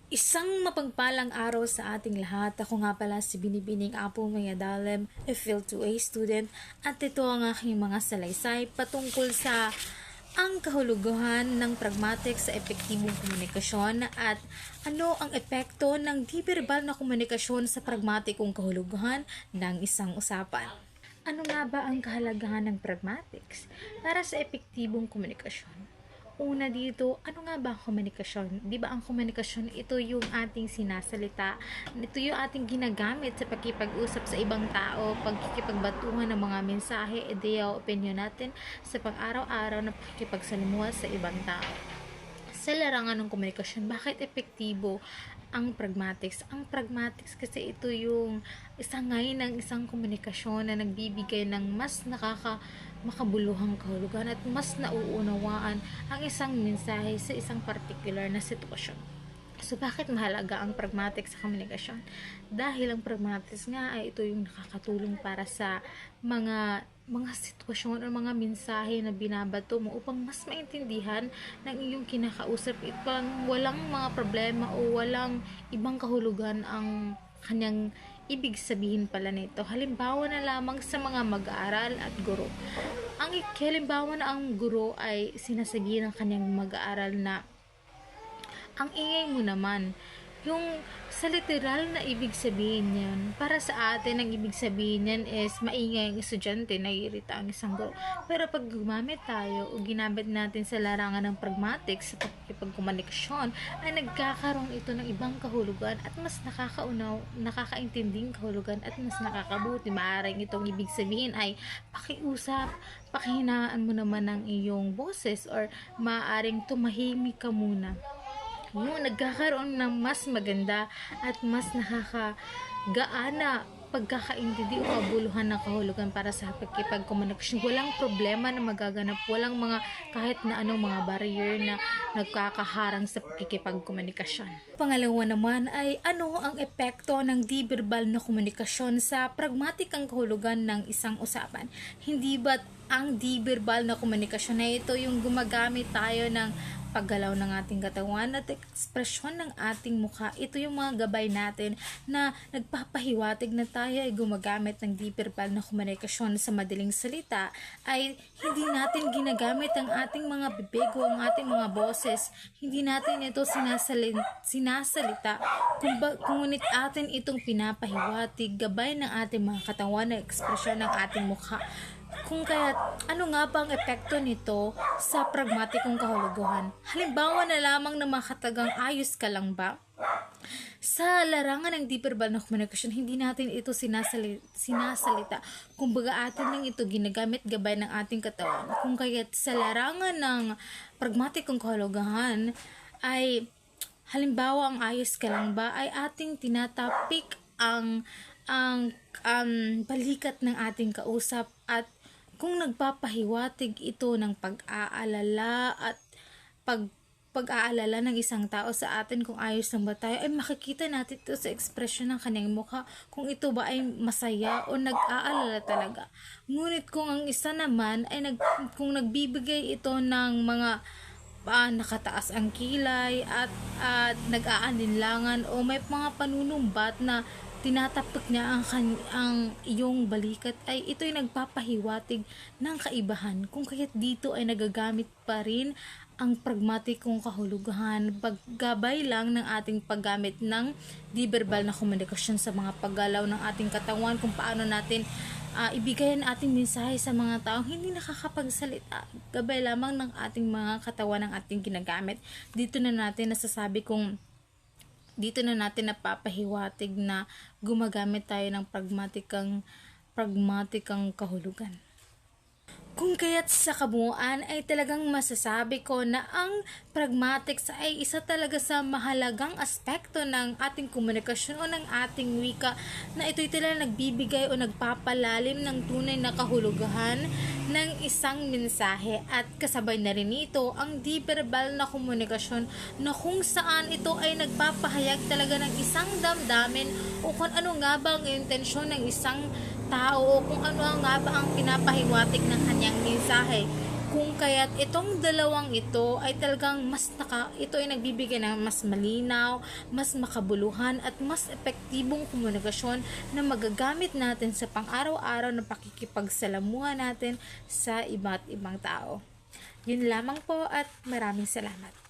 Isang mapagpalang araw sa ating lahat. Ako nga pala si Binibining Apo Mayadalem, a Phil 2A student, at ito ang aking mga salaysay patungkol sa ang kahulugan ng pragmatic sa epektibong komunikasyon at ano ang epekto ng di-verbal na komunikasyon sa pragmatikong kahulugan ng isang usapan. Ano nga ba ang kahalagahan ng pragmatics para sa epektibong komunikasyon? Una dito, ano nga ba ang komunikasyon? Di ba ang komunikasyon, ito yung ating sinasalita, ito yung ating ginagamit sa pakikipag-usap sa ibang tao, pagkikipagbatuhan ng mga mensahe, ideya o opinion natin sa pang-araw-araw na pakikipagsalimuha sa ibang tao. Sa larangan ng komunikasyon, bakit epektibo ang pragmatics? Ang pragmatics kasi ito yung isang ngayon ng isang komunikasyon na nagbibigay ng mas makabuluhang kahulugan at mas nauunawaan ang isang mensahe sa isang particular na sitwasyon. So, bakit mahalaga ang pragmatics sa komunikasyon? Dahil ang pragmatics nga ay ito yung nakakatulong para sa mga sitwasyon o mga mensahe na binabato mo upang mas maintindihan ng iyong kinakausap. Ipang walang mga problema o walang ibang kahulugan ang kanyang ibig sabihin pala nito. Halimbawa na lamang sa mga mag-aaral at guro. Halimbawa na ang guro ay sinasabihin ng kanyang mag-aaral na ang ingay mo naman. Yung sa literal na ibig sabihin yan, para sa atin, ang ibig sabihin yan is maingay ang estudyante, naiirita ang isang guro. Pero pag gumamit tayo o ginamit natin sa larangan ng pragmatics sa pagkomunikasyon, ay nagkakaroon ito ng ibang kahulugan at mas nakakaintinding kahulugan at mas nakakabuti. Maaaring itong ibig sabihin ay pakiusap, pakihinaan mo naman ng iyong boses, or maaaring tumahimik ka muna. Yung nagkakaroon ng mas maganda at mas nakakagaana pagkakaintindi o kabuluhan ng kahulugan para sa pagkipagkomunikasyon. Walang problema na magaganap, walang mga kahit na anong mga barrier na nagkakaharang sa pagkikipagkomunikasyon. Pangalawa naman ay ano ang epekto ng di-verbal na komunikasyon sa pragmatikang kahulugan ng isang usapan. Hindi ba't ang di-verbal na komunikasyon na ito yung gumagamit tayo ng paggalaw ng ating katawan at ekspresyon ng ating mukha? Ito yung mga gabay natin na nagpapahiwatig na tayo ay gumagamit ng di-verbal na komunikasyon. Sa madaling salita ay hindi natin ginagamit ang ating mga bibig o ang ating mga boses. Hindi natin ito sinasalita, ngunit atin itong pinapahiwatig gabay ng ating mga katawan na ekspresyon ng ating mukha. Kung kaya, ano nga ba ang epekto nito sa pragmatikong kahulugan? Halimbawa na lamang na makatagang ayos ka lang ba? Sa larangan ng di-verbal na komunikasyon, hindi natin ito sinasalita. Kumbaga atin lang ito ginagamit gabay ng ating katawan. Kung kaya sa larangan ng pragmatikong kahulugan ay halimbawa ang ayos ka lang ba ay ating tinatapik ang balikat ng ating kausap, at kung nagpapahiwatig ito ng pag-aalala at pag-aalala ng isang tao sa atin kung ayos lang ba tayo, ay makikita natin ito sa ekspresyon ng kanyang mukha kung ito ba ay masaya o nag-aalala talaga. Ngunit kung ang isa naman ay kung nagbibigay ito ng mga nakataas ang kilay at nag-aalinlangan o may mga panunumbat na tinatapik niya ang iyong balikat, ay ito'y nagpapahiwatig ng kaibahan. Kung kaya't dito ay nagagamit pa rin ang pragmatikong kahulugan, paggabay lang ng ating paggamit ng di-verbal na komunikasyon sa mga paggalaw ng ating katawan, kung paano natin ibigay ang ating mensahe sa mga taong hindi nakakapagsalita, gabay lamang ng ating mga katawan ng ating ginagamit. Dito na natin napapahiwatig na gumagamit tayo ng pragmatikang kahulugan. Kung kaya't sa kabuuan ay talagang masasabi ko na ang pragmatics ay isa talaga sa mahalagang aspekto ng ating komunikasyon o ng ating wika, na ito'y talagang nagbibigay o nagpapalalim ng tunay na kahulugan ng isang mensahe, at kasabay na rin ito ang di-verbal na komunikasyon na kung saan ito ay nagpapahayag talaga ng isang damdamin o kung ano nga ba ang intensyon ng isang tao o kung ano nga ba ang pinapahiwatig ng kanyang mensahe. Kung kaya't itong dalawang ito ay talagang ito ay nagbibigay ng mas malinaw, mas makabuluhan at mas epektibong komunikasyon na magagamit natin sa pang-araw-araw na pakikipagsalamuha natin sa iba't ibang tao. Yun lamang po at maraming salamat.